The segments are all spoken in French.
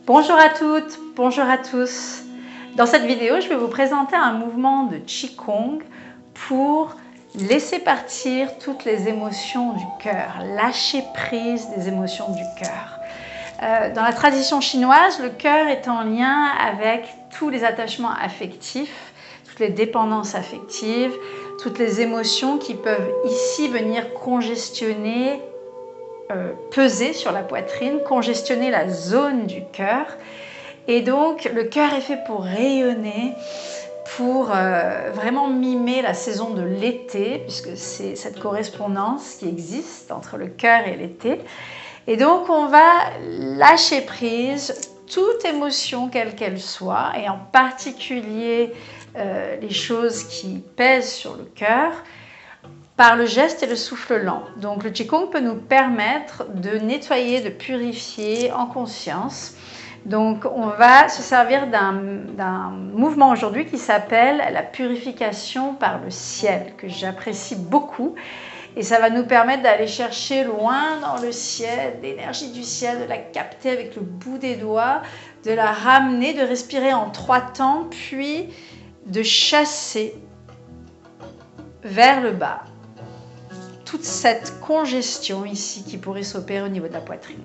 Bonjour à toutes, bonjour à tous. Dans cette vidéo, je vais vous présenter un mouvement de Qigong pour laisser partir toutes les émotions du cœur, lâcher prise des émotions du cœur. Dans la tradition chinoise, le cœur est en lien avec tous les attachements affectifs, toutes les dépendances affectives, toutes les émotions qui peuvent ici venir congestionner, peser sur la poitrine, congestionner la zone du cœur. Et donc le cœur est fait pour rayonner, pour vraiment mimer la saison de l'été, puisque c'est cette correspondance qui existe entre le cœur et l'été. Et donc on va lâcher prise toute émotion quelle qu'elle soit, et en particulier les choses qui pèsent sur le cœur, par le geste et le souffle lent. Donc le Qigong peut nous permettre de nettoyer, de purifier en conscience. Donc on va se servir d'un mouvement aujourd'hui qui s'appelle la purification par le ciel, que j'apprécie beaucoup. Et ça va nous permettre d'aller chercher loin dans le ciel, l'énergie du ciel, de la capter avec le bout des doigts, de la ramener, de respirer en 3 temps, puis de chasser vers le bas toute cette congestion ici qui pourrait s'opérer au niveau de la poitrine.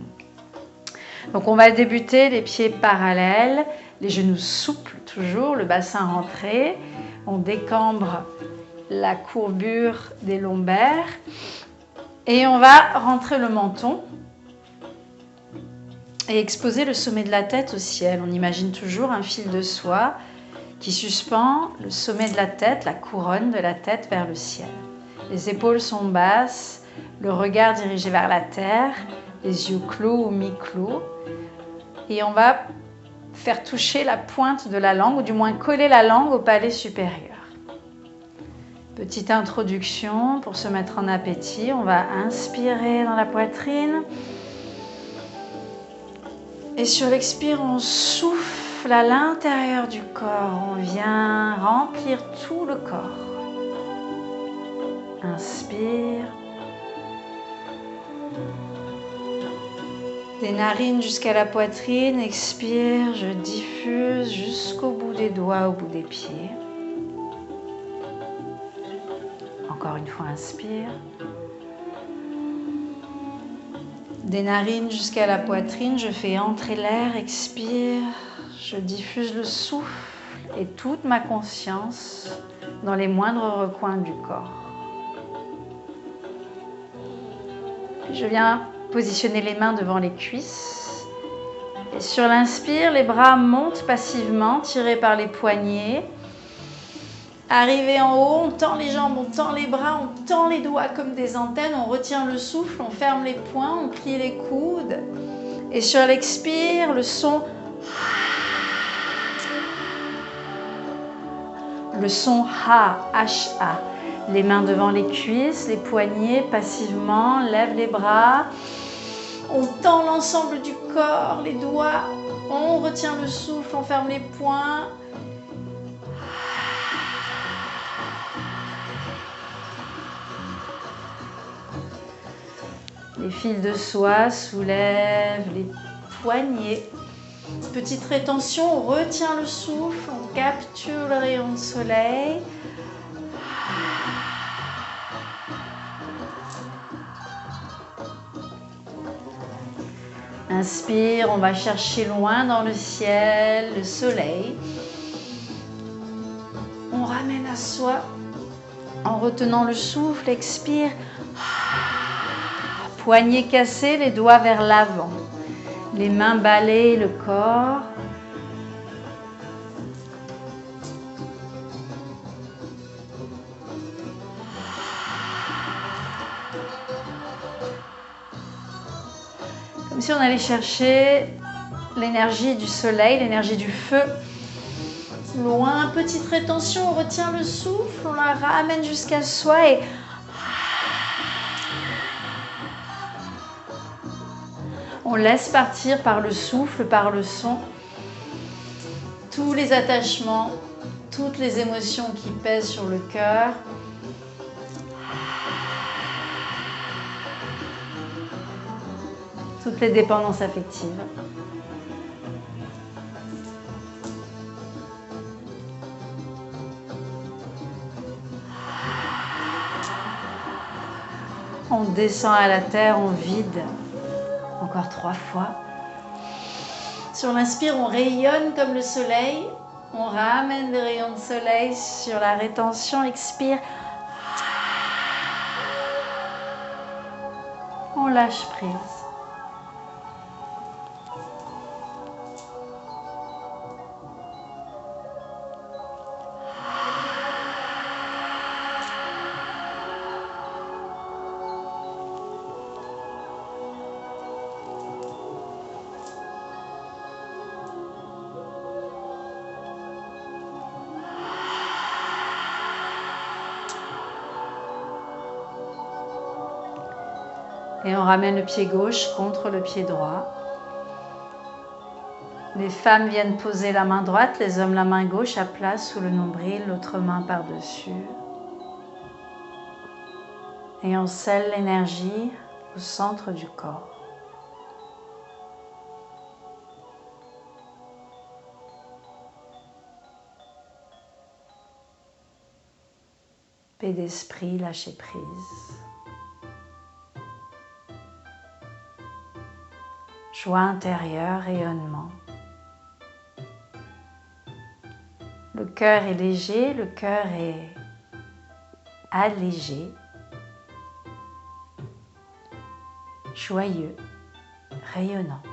Donc on va débuter les pieds parallèles, les genoux souples toujours, le bassin rentré. On décambre la courbure des lombaires et on va rentrer le menton et exposer le sommet de la tête au ciel. On imagine toujours un fil de soie qui suspend le sommet de la tête, la couronne de la tête vers le ciel. Les épaules sont basses, le regard dirigé vers la terre, les yeux clos ou mi-clos. Et on va faire toucher la pointe de la langue, ou du moins coller la langue au palais supérieur. Petite introduction pour se mettre en appétit. On va inspirer dans la poitrine. Et sur l'expire, on souffle à l'intérieur du corps. On vient remplir tout le corps. Inspire. Des narines jusqu'à la poitrine. Expire. Je diffuse jusqu'au bout des doigts, au bout des pieds. Encore une fois, inspire. Des narines jusqu'à la poitrine. Je fais entrer l'air. Expire. Je diffuse le souffle et toute ma conscience dans les moindres recoins du corps. Je viens positionner les mains devant les cuisses. Et sur l'inspire, les bras montent passivement, tirés par les poignets. Arrivé en haut, on tend les jambes, on tend les bras, on tend les doigts comme des antennes, on retient le souffle, on ferme les poings, on plie les coudes. Et sur l'expire, le son ha, H-A. Les mains devant les cuisses, les poignets passivement, lève les bras. On tend l'ensemble du corps, les doigts, on retient le souffle, on ferme les poings. Les fils de soie soulèvent les poignets. Petite rétention, on retient le souffle, on capture le rayon de soleil. Inspire, on va chercher loin dans le ciel, le soleil. On ramène à soi en retenant le souffle, expire. Poignets cassés, les doigts vers l'avant. Les mains balayent le corps. Comme si on allait chercher l'énergie du soleil, l'énergie du feu. Loin, petite rétention, on retient le souffle, on la ramène jusqu'à soi et on laisse partir par le souffle, par le son, tous les attachements, toutes les émotions qui pèsent sur le cœur. Toutes les dépendances affectives. On descend à la terre, on vide. Encore 3 fois. Sur l'inspire, on rayonne comme le soleil. On ramène des rayons de soleil sur la rétention. Expire. On lâche prise. Et on ramène le pied gauche contre le pied droit. Les femmes viennent poser la main droite, les hommes la main gauche à plat sous le nombril, l'autre main par-dessus. Et on scelle l'énergie au centre du corps. Paix d'esprit, lâcher prise. Joie intérieure, rayonnement. Le cœur est léger, le cœur est allégé, joyeux, rayonnant.